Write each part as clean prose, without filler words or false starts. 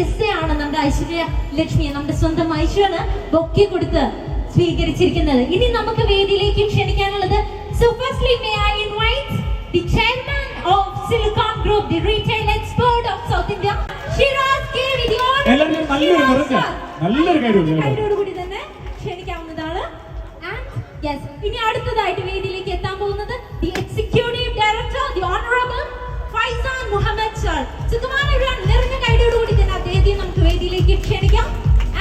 S ആണ് നമ്മുടെ ഐശ്വര്യ ലക്ഷ്മിയെ, നമ്മുടെ സ്വന്തം ഐശ്വര്യ ബൊക്കെ കൊടുത്ത് സ്വീകരിച്ചിരിക്കുന്നത്. ഇനി നമുക്ക് വേദിയിലേക്ക് ക്ഷണിക്കാനുള്ളത് So firstly, may I invite the chairman of Silicon Group, the retail expert of South India, Shiraz K. എല്ലാവരും നല്ലൊരു കൈയോടുകൂടി തന്നെ ക്ഷണിക്കാവുന്നതാണ്. And yes, ഇനി അടുത്തതായിട്ട് വേദിയിലേക്ക് എത്താൻ പോകുന്നത് the executive director, the honorable Faizan Muhammad sir. നിറഞ്ഞ കൈയോടുകൂടി തന്നെ അദ്ദേഹത്തെ നമുക്ക് വേദിയിലേക്ക് ക്ഷണിക്കാം.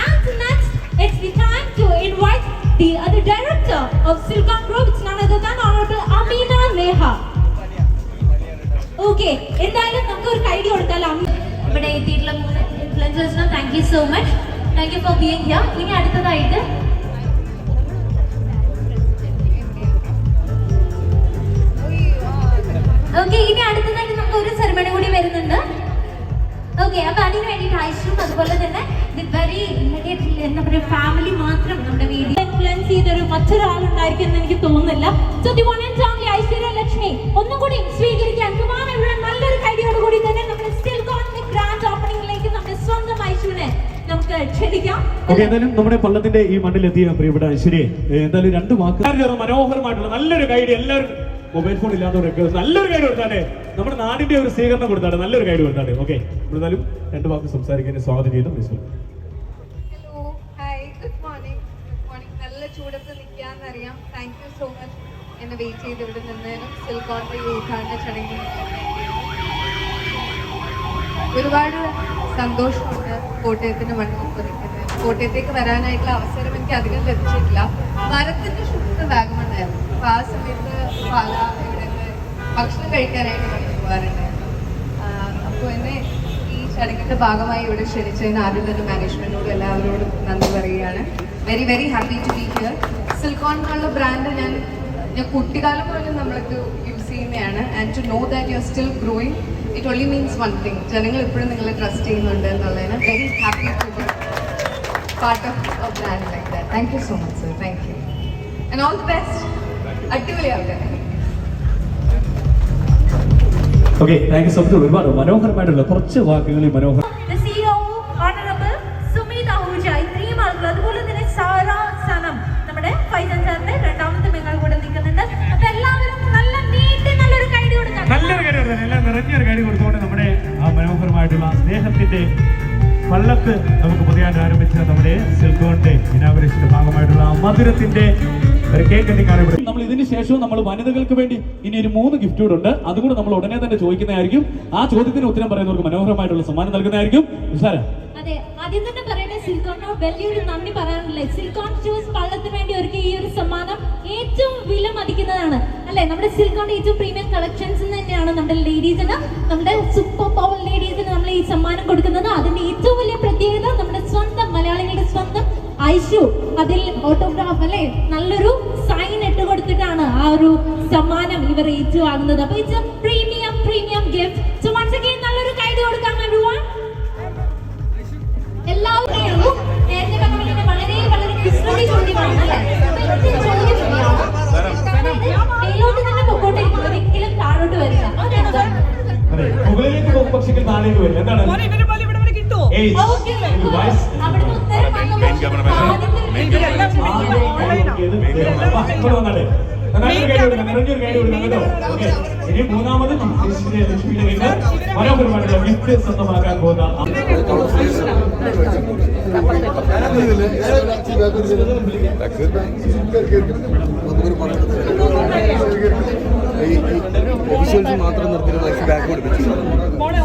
And next, it's the time to invite the other director of Silicon Group. It's none other than honorable Amina Neha. Okay, എന്തായാലും നമുക്ക് ഒരു കൈഡി കൊടുത്താലോ. ഇവിടെ എത്തിയിട്ടുള്ള ഇൻഫ്ലുവൻസേഴ്സിനും thank you so much. Thank you for being here. ഇനി അടുത്തതായിട്ട് ഇനി അടുത്തതായിട്ട് നമുക്ക് ഒരു സെറിമണി കൂടി വരുന്നുണ്ട്. ഓക്കെ, അപ്പൊ അതിന് വേണ്ടിയിട്ട് ഐശ്വര്യം അതുപോലെ തന്നെ വെരി എന്താ പറയുക ഫാമിലി മാത്രം നമ്മുടെ വീഡിയോ ഇൻഫ്ലുവൻസ് ചെയ്തൊരു മറ്റൊരാളുണ്ടായിരിക്കും എന്ന് എനിക്ക് തോന്നുന്നില്ല. So the one and only Aishwarya Lakshmi ഒന്നും കൂടി സ്വീകരിക്കാൻ നല്ലൊരു കൈയോട് കൂടി തന്നെ നമ്മുടെ സിൽക്കോണിന്റെ ഗ്രാൻഡ് ഓപ്പണിംഗിലേക്ക് നമ്മുടെ സ്വന്തം ഐശ്വര്യനെ നമുക്ക് ക്ഷണിക്കാം. എന്തായാലും നമ്മുടെ പള്ളത്തിന്റെ ഈ മണ്ണിലെത്തിയ പ്രിയപ്പെട്ട ഐശ്വര്യ എന്തായാലും രണ്ട് വാക്ക് മനോഹരമായിട്ടുള്ള നല്ലൊരു ഗൈഡ്. എല്ലാവരും മൊബൈൽ ഫോൺ ഇല്ലാത്തവരൊക്കെ നല്ലൊരു ഗൈഡ് കൊടുത്താലേ നമ്മുടെ നാടിന്റെ ഒരു സ്വീകരണം കൊടുത്താട്ടെ, നല്ലൊരു ഗൈഡ് കൊടുത്താട്ടെ. ഓക്കെ, എന്തായാലും രണ്ട് വാക്ക് സംസാരിക്കാൻ സ്വാഗതം ചെയ്തു. Hello, hi, good morning. നല്ല ചൂടത്ത് നിൽക്കാന്നറിയാം. താങ്ക് യു സോ മച്ച് എന്നെ വെയിറ്റ് ചെയ്ത് ഇവിടെ നിന്നതിനും സിൽക്കോണിന്റെ ഈ ഉദ്ഘാടന ചടങ്ങിൽ ഒരുപാട് സന്തോഷമുണ്ട്. കോട്ടയത്തിന് മണ്ണിൽ നിൽക്കുന്നത്, കോട്ടയത്തേക്ക് വരാനായിട്ടുള്ള അവസരം എനിക്ക് അധികം ലഭിച്ചിട്ടില്ല. മരത്തിന്റെ ശുദ്ധ വാഗമണ്ണായിരുന്നു. അപ്പൊ ആ സമയത്ത് പാല ഇവിടെ ഭക്ഷണം കഴിക്കാനായിട്ട് കടന്നു പോകാറുണ്ടായിരുന്നു. അപ്പോൾ എന്നെ ഈ ചടങ്ങിന്റെ ഭാഗമായി ഇവിടെ ക്ഷണിച്ചതിന് ആദ്യം തന്നെ മാനേജ്മെന്റിനോടും എല്ലാവരോടും നന്ദി പറയുകയാണ്. Very very happy to be here. Silkon എന്നുള്ള ബ്രാൻഡ് ഞാൻ കുട്ടിക്കാലം പോലും നമ്മൾക്ക് യൂസ് ചെയ്യുന്നതാണ്. And to know that you are still growing, it only means one thing, ജനങ്ങൾ ഇപ്പോഴും നിങ്ങളെ ട്രസ്റ്റ് ചെയ്യുന്നുണ്ട് എന്നുള്ളതിന് very happy to be part of a brand like that. Thank you so much sir. Thank you and all the best. അടിപൊളിയാവട്ടെ. Okay, thank you so much. ഒരുപാട് മനോഹരമായിട്ടുള്ള കുറച്ച് വാക്കുകളിൽ മനോഹരം. അതുപോലെ തന്നെ സാറ സനം, നമ്മുടെ ഫൈസൻ സാറിന്റെ രണ്ടാമത്തെ പെങ്ങൾ കൂടെ നിൽക്കുന്നുണ്ട്. അപ്പൊ എല്ലാവരും നല്ല നീട്ടി നല്ലൊരു കൈഡി കൊടുക്കാം. നല്ലൊരു കൈഡി കൊടുക്കാം. എല്ലാം നിറഞ്ഞൊരു കൈഡി കൊടുത്തുകൊണ്ട് നമ്മുടെ ആ മനോഹരമായിട്ടുള്ള സ്നേഹത്തിന്റെ പള്ളത്ത് നമുക്ക് പുതിയതായിട്ട് ആരംഭിച്ച നമ്മുടെ സിൽക്കോണിന്റെ ഇനാഗുറേഷന്റെ ഭാഗമായിട്ടുള്ള മധുരത്തിന്റെ ഒരു കേക്ക് കട്ടിങ്ങാണ് ഇവിടെ. നമ്മൾ ഇതിന് ശേഷവും നമ്മൾ വനിതകൾക്ക് വേണ്ടി ഇനി ഒരു 3 ഗിഫ്റ്റ് കൂടെ ഉണ്ട്. അതുകൂടെ നമ്മൾ ഉടനെ തന്നെ ചോദിക്കുന്നതായിരിക്കും. ആ ചോദ്യത്തിന് ഉത്തരം പറയുന്നവർക്ക് മനോഹരമായിട്ടുള്ള സമ്മാനം നൽകുന്നതായിരിക്കും. അതെ, ആദ്യം തന്നെ പറയട്ടെ, സിൽക്കോണിനോട് വലിയൊരു നന്ദി പറയാനുള്ളത്. സിൽക്കോൺ ഷൂസ് പള്ളത്തിന് വേണ്ടി ഒരുക്കിയ ഈ ഒരു സമ്മാനം ഏറ്റവും വില മതിക്കുന്നതാണ് അല്ലെ. നമ്മുടെ സിൽക്കോണിന്റെ ഏറ്റവും പ്രീമിയം കളക്ഷൻസ് തന്നെയാണ് നമ്മുടെ ലേഡീസിന്, നമ്മുടെ സൂപ്പർ പവർ ലേഡീസിന് നമ്മൾ ഈ സമ്മാനം കൊടുക്കുന്നത്. അതിന്റെ ഏറ്റവും വലിയ പ്രത്യേകത നമ്മുടെ സ്വന്തം മലയാളികളുടെ സ്വന്തം ഐഷു അതിൽ ഓട്ടോഗ്രാഫ് അല്ലെ നല്ലൊരു സൈൻ ഇട്ട് കൊടുത്തിട്ടാണ് ആ ഒരു സമ്മാനം ഇവർ ഏറ്റുവാങ്ങുന്നത്. അപ്പൊ it's a premium gift. So once again നല്ലൊരു കൈഡി കൊടുക്കാം എവരിവൺ. എല്ലാവരും നേരത്തെ പറഞ്ഞ വളരെ ഹിസ്റ്ററി ചോദ്യമാണ് അല്ലെ. മേലോട്ട് തന്നെ പൊക്കോട്ടിരിക്കും, ഒരിക്കലും താഴോട്ട് വരില്ല. മുകളിലേക്ക് പോകും പക്ഷേ താഴേക്ക് വരില്ല. എന്താണ് അവിടുത്തെ ഇനി മൂന്നാമത് ലക്ഷ്മിയുടെ മനോഹരമായിട്ടുള്ള ഗിഫ്റ്റ് സ്വന്തമാക്കാൻ പോകുന്ന മാത്രം നിർത്തി ബാക്ക് കൊടുപ്പിച്ചു. മോളെ